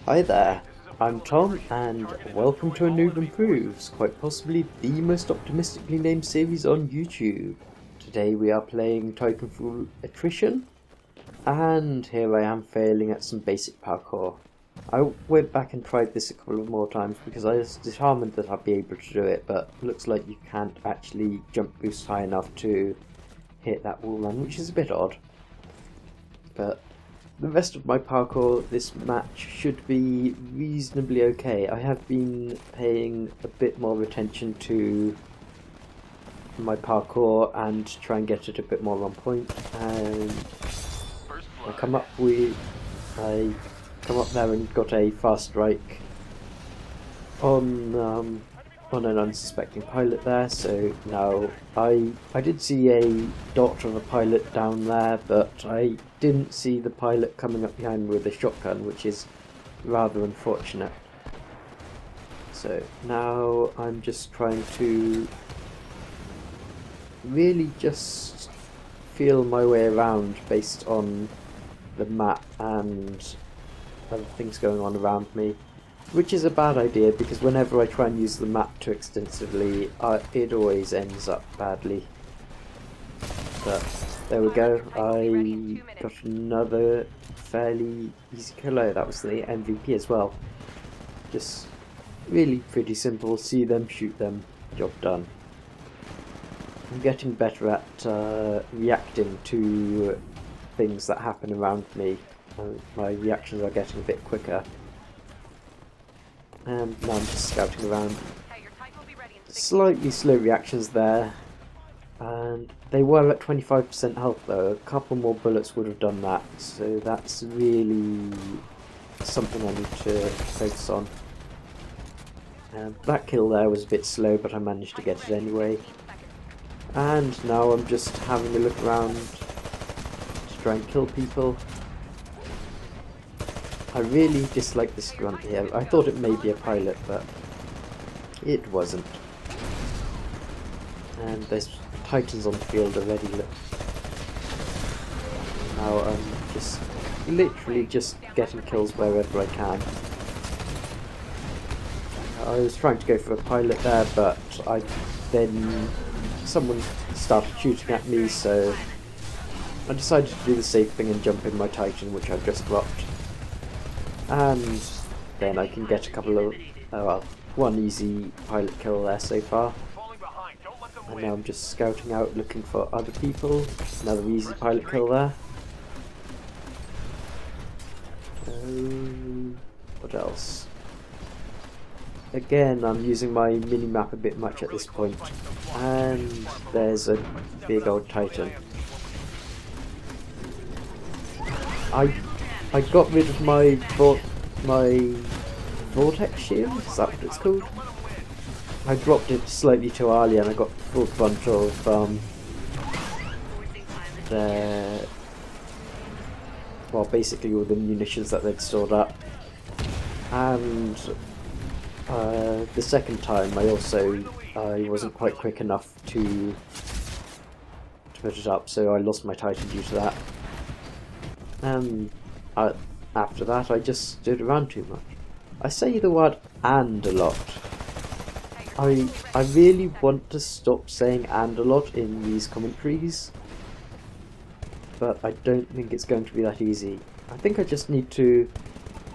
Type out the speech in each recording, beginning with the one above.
Hi there, I'm Tom and welcome to a Newb Improves, quite possibly the most optimistically named series on YouTube. Today we are playing Titanfall Attrition and here I am failing at some basic parkour. I went back and tried this a couple of more times because I was determined that I'd be able to do it, but it looks like you can't actually jump boost high enough to hit that wall run, which is a bit odd. But the rest of my parkour this match should be reasonably okay. I have been paying a bit more attention to my parkour and try and get it a bit more on point. And I come up there and got a fast strike on an unsuspecting pilot there, so now I did see a dot of a pilot down there, but I didn't see the pilot coming up behind me with a shotgun, which is rather unfortunate. So now I'm just trying to really just feel my way around based on the map and other things going on around me. Which is a bad idea because whenever I try and use the map too extensively, it always ends up badly. But there we go, I got another fairly easy kill. That was the MVP as well. Just really pretty simple, see them, shoot them, job done. I'm getting better at reacting to things that happen around me. My reactions are getting a bit quicker. And now I'm just scouting around. Slightly slow reactions there, and they were at 25% health though. A couple more bullets would have done that, so that's really something I need to focus on. That kill there was a bit slow, but I managed to get it anyway. And now I'm just having a look around to try and kill people. I really dislike this grunt here. I thought it may be a pilot, but it wasn't. And there's Titans on the field already. Look. Now I'm just literally just getting kills wherever I can. I was trying to go for a pilot there, but then someone started shooting at me, so I decided to do the safe thing and jump in my Titan, which I've just dropped. And then I can get a couple of, well, one easy pilot kill there so far. And now I'm just scouting out looking for other people. Another easy pilot kill there. What else? Again, I'm using my mini-map a bit much at this point. And there's a big old Titan. I got rid of my vortex shield, is that what it's called? I dropped it slightly too early and I got the full bunch of well, basically all the munitions that they'd stored up. And the second time I wasn't quite quick enough to put it up, so I lost my Titan due to that. After that I just stood around too much. I say the word "and" a lot. I really want to stop saying "and" a lot in these commentaries, but I don't think it's going to be that easy. I think I just need to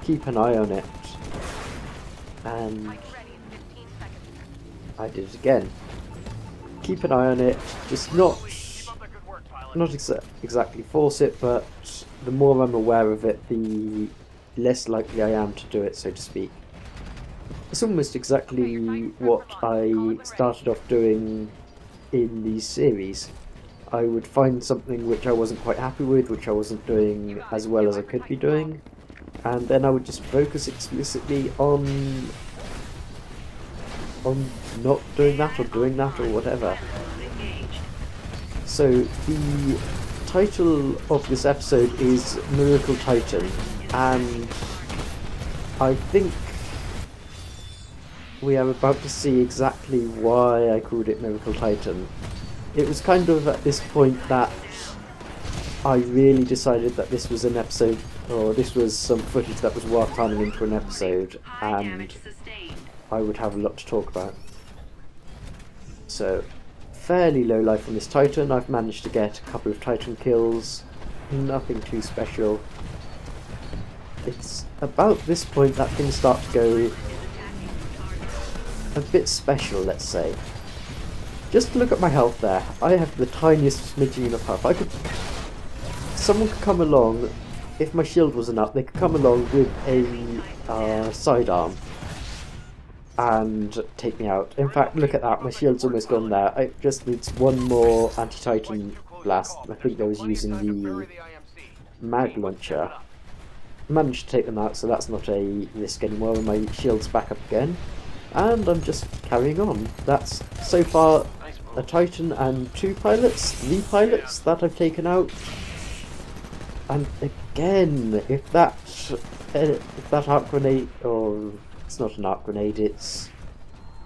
keep an eye on it, and I did it again. Keep an eye on it, just not exactly force it, but the more I'm aware of it, the less likely I am to do it, so to speak. It's almost exactly what I started off doing in these series. I would find something which I wasn't quite happy with, which I wasn't doing as well as I could be doing, and then I would just focus explicitly on not doing that or doing that or whatever. So the title of this episode is Miracle Titan, and I think we are about to see exactly why I called it Miracle Titan. It was kind of at this point that I really decided that this was an episode or this was some footage that was worth planning into an episode, and I would have a lot to talk about. So, fairly low life on this Titan. I've managed to get a couple of Titan kills, nothing too special. It's about this point that things start to go a bit special, let's say. Just look at my health there. I have the tiniest smidgen of health. Someone could come along, if my shield wasn't up, they could come along with a sidearm and take me out. In fact, look at that, my shield's almost gone there. It just needs one more anti-Titan blast. I think I was using the mag launcher. Managed to take them out, so that's not a risk anymore, and my shield's back up again. And I'm just carrying on. That's so far a Titan and 3 pilots that I've taken out. And again, if that arc grenade, or it's not an arc grenade, it's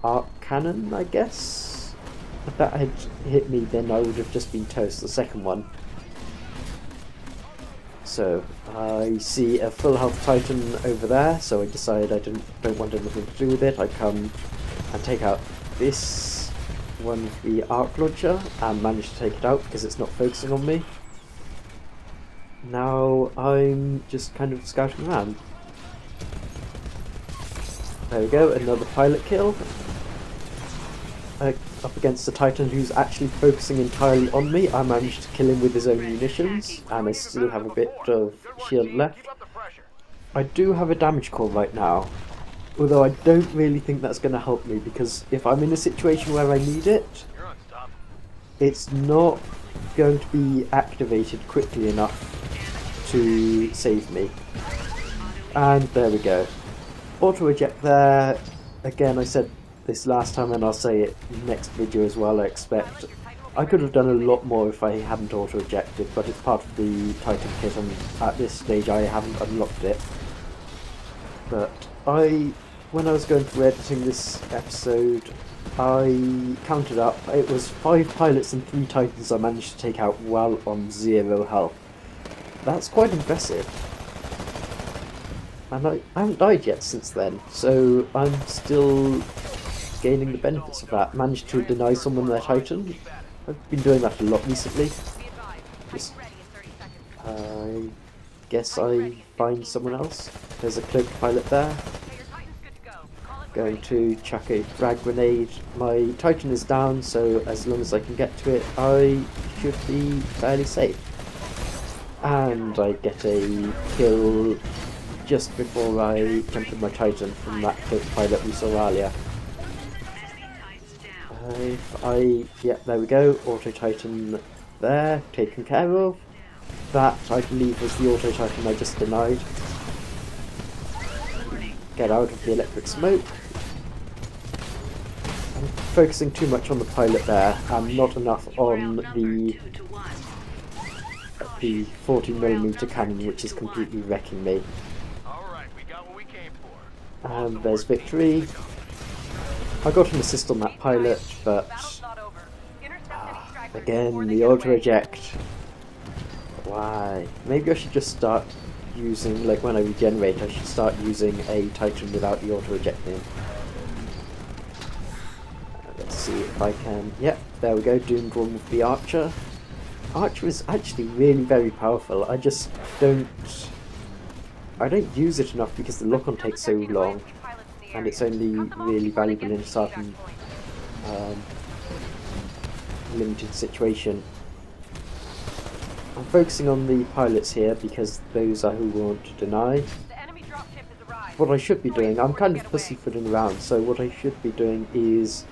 arc cannon, I guess. If that had hit me, then I would have just been toast, the second one. So I see a full health Titan over there, so I decide I don't want anything to do with it. I come and take out this one with the arc launcher and manage to take it out because it's not focusing on me. Now I'm just kind of scouting around. There we go, another pilot kill. Up against the Titan who's actually focusing entirely on me. I managed to kill him with his own munitions, and I still have a bit of shield left. I do have a damage core right now, although I don't really think that's going to help me, because if I'm in a situation where I need it, it's not going to be activated quickly enough to save me. And there we go. Auto eject there. Again, I said this last time and I'll say it next video as well, I expect. I could have done a lot more if I hadn't auto ejected, but it's part of the Titan kit and at this stage I haven't unlocked it. But when I was going through editing this episode, I counted up, it was 5 pilots and 3 Titans I managed to take out while on 0 health. That's quite impressive. And I haven't died yet since then, so I'm still gaining the benefits of that. Managed to deny someone their Titan. I've been doing that a lot recently. Just, I guess I find someone else. There's a cloaked pilot there. Going to chuck a frag grenade. My Titan is down, so as long as I can get to it, I should be fairly safe. And I get a kill just before I jump in my Titan from that cloaked pilot we saw earlier. Yeah, there we go, Auto Titan there, taken care of. That, I believe, was the Auto Titan I just denied. Get out of the electric smoke. I'm focusing too much on the pilot there, and not enough on the 40mm cannon, which is completely wrecking me. And there's victory. I got an assist on that pilot, but again, the auto eject. Why? Maybe I should just start using, like when I regenerate, I should start using a Titan without the auto ejecting. Let's see if I can. Yep, there we go, doomed one with the Archer. Archer is actually really very powerful. I just don't use it enough because the lock-on takes so long, and it's only really valuable in a certain limited situation. I'm focusing on the pilots here because those are who we want to deny. What I should be doing, I'm kind of pussyfooting around, so what I should be doing is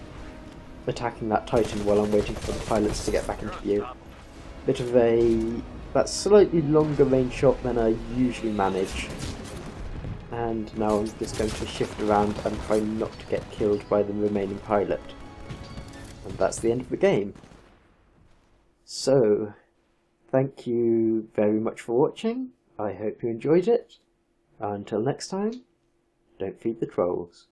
attacking that Titan while I'm waiting for the pilots to get back into view. Bit of that's slightly longer range shot than I usually manage. And now I'm just going to shift around and try not to get killed by the remaining pilot. And that's the end of the game. So, thank you very much for watching. I hope you enjoyed it. Until next time, don't feed the trolls.